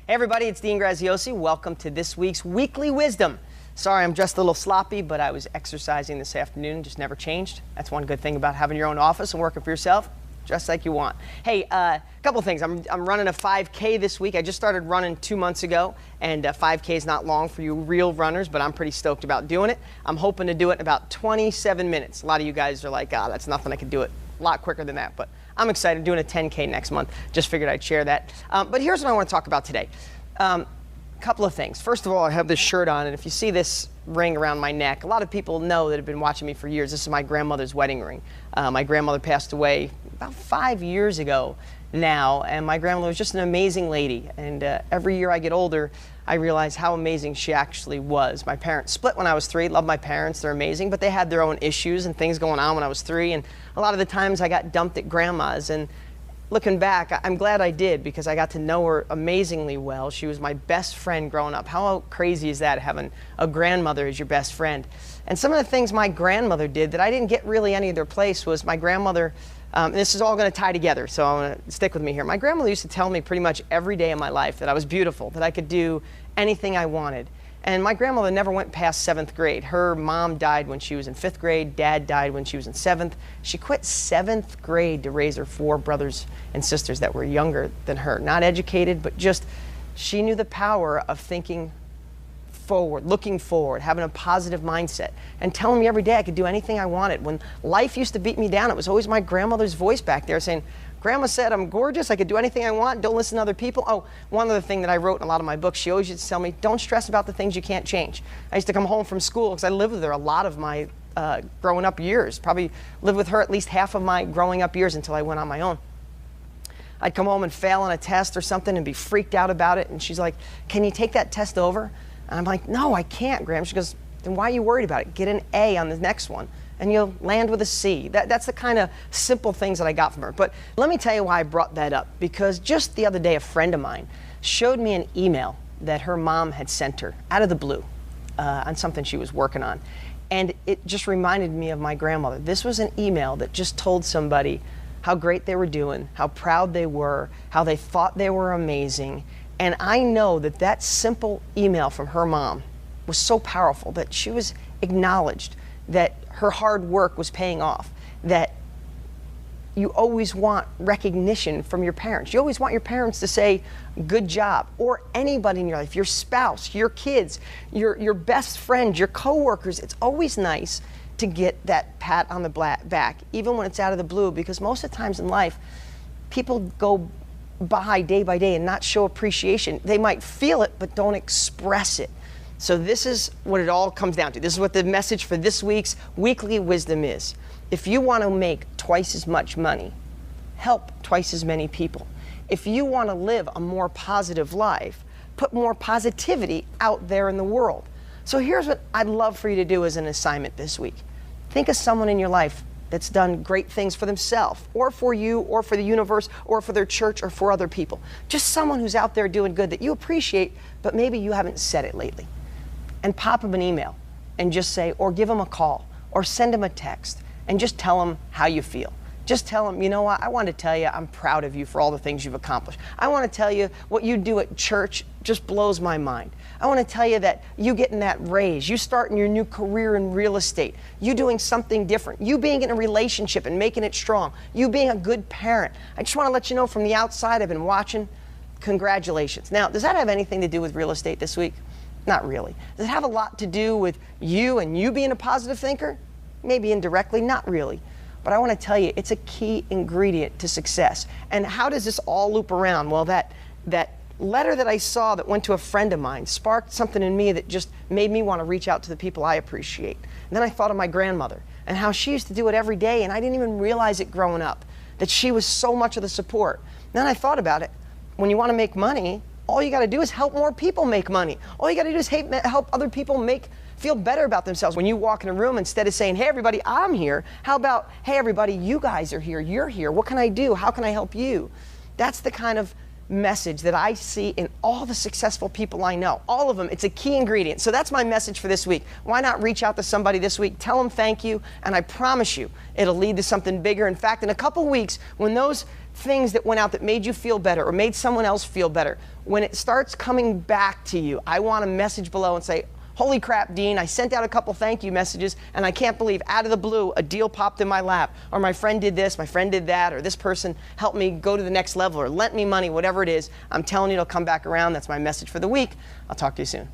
Hey everybody, it's Dean Graziosi. Welcome to this week's Weekly Wisdom. Sorry, I'm dressed a little sloppy, but I was exercising this afternoon, just never changed. That's one good thing about having your own office and working for yourself. Dress like you want. Hey, a couple things. I'm running a 5K this week. I just started running 2 months ago, and 5K is not long for you real runners, but I'm pretty stoked about doing it. I'm hoping to do it in about 27 minutes. A lot of you guys are like, that's nothing. I can do it a lot quicker than that, but I'm excited doing a 10K next month. Just figured I'd share that. But here's what I want to talk about today. Couple of things. First of all, I have this shirt on, and if you see this ring around my neck, a lot of people know that have been watching me for years. This is my grandmother's wedding ring. My grandmother passed away about 5 years ago now, and my grandmother was just an amazing lady. And every year I get older, I realize how amazing she actually was. My parents split when I was 3. Love my parents, they're amazing, but they had their own issues and things going on when I was 3, and a lot of the times I got dumped at grandma's. And looking back, I'm glad I did, because I got to know her amazingly well. She was my best friend growing up. How crazy is that, having a grandmother as your best friend? And some of the things my grandmother did that I didn't get really any other place was my grandmother, and this is all going to tie together, so I'm going to stick with me here. My grandmother used to tell me pretty much every day of my life that I was beautiful, that I could do anything I wanted. And my grandmother never went past 7th grade. Her mom died when she was in 5th grade. Dad died when she was in 7th. She quit 7th grade to raise her 4 brothers and sisters that were younger than her. Not educated, but just she knew the power of thinking forward, looking forward, having a positive mindset, and telling me every day I could do anything I wanted. When life used to beat me down, it was always my grandmother's voice back there saying, Grandma said I'm gorgeous, I could do anything I want, don't listen to other people. Oh, one other thing that I wrote in a lot of my books, she always used to tell me, don't stress about the things you can't change. I used to come home from school, because I lived with her a lot of my growing up years, probably lived with her at least half of my growing up years until I went on my own. I'd come home and fail on a test or something and be freaked out about it, and she's like, can you take that test over? And I'm like, no, I can't, Graham. She goes, then why are you worried about it? Get an A on the next one, and you'll land with a C. That's the kind of simple things that I got from her. But let me tell you why I brought that up, because just the other day, a friend of mine showed me an email that her mom had sent her out of the blue on something she was working on. And it just reminded me of my grandmother. This was an email that just told somebody how great they were doing, how proud they were, how they thought they were amazing. And I know that that simple email from her mom was so powerful, that she was acknowledged, that her hard work was paying off, that you always want recognition from your parents. You always want your parents to say, good job, or anybody in your life, your spouse, your kids, your best friend, your coworkers. It's always nice to get that pat on the back, even when it's out of the blue, because most of the times in life, people go by day and not show appreciation. They might feel it, but don't express it. So this is what it all comes down to. This is what the message for this week's Weekly Wisdom is. If you want to make twice as much money, help twice as many people. If you want to live a more positive life, put more positivity out there in the world. So here's what I'd love for you to do as an assignment this week. Think of someone in your life that's done great things for themselves, or for you, or for the universe, or for their church, or for other people. Just someone who's out there doing good that you appreciate, but maybe you haven't said it lately. And pop them an email and just say, or give them a call, or send them a text, and just tell them how you feel. Just tell them, you know what, I want to tell you I'm proud of you for all the things you've accomplished. I want to tell you what you do at church just blows my mind. I want to tell you that you getting that raise, you starting your new career in real estate, you doing something different, you being in a relationship and making it strong, you being a good parent. I just want to let you know from the outside, I've been watching. Congratulations. Now, does that have anything to do with real estate this week? Not really. Does it have a lot to do with you and you being a positive thinker? Maybe indirectly, not really. But I want to tell you, it's a key ingredient to success. And how does this all loop around? Well, that letter that I saw that went to a friend of mine sparked something in me that just made me want to reach out to the people I appreciate. And then I thought of my grandmother and how she used to do it every day, and I didn't even realize it growing up, that she was so much of the support. Then I thought about it. When you want to make money, all you got to do is help more people make money. All you got to do is help other people feel better about themselves. When you walk in a room, instead of saying, hey, everybody, I'm here, how about, hey, everybody, you guys are here, you're here. What can I do? How can I help you? That's the kind of message that I see in all the successful people I know. All of them, it's a key ingredient. So that's my message for this week. Why not reach out to somebody this week, tell them thank you, and I promise you, it'll lead to something bigger. In fact, in a couple weeks, when those things that went out that made you feel better or made someone else feel better, when it starts coming back to you, I want a message below and say, holy crap, Dean, I sent out a couple thank you messages and I can't believe out of the blue a deal popped in my lap, or my friend did this, my friend did that, or this person helped me go to the next level or lent me money, whatever it is. I'm telling you it'll come back around. That's my message for the week. I'll talk to you soon.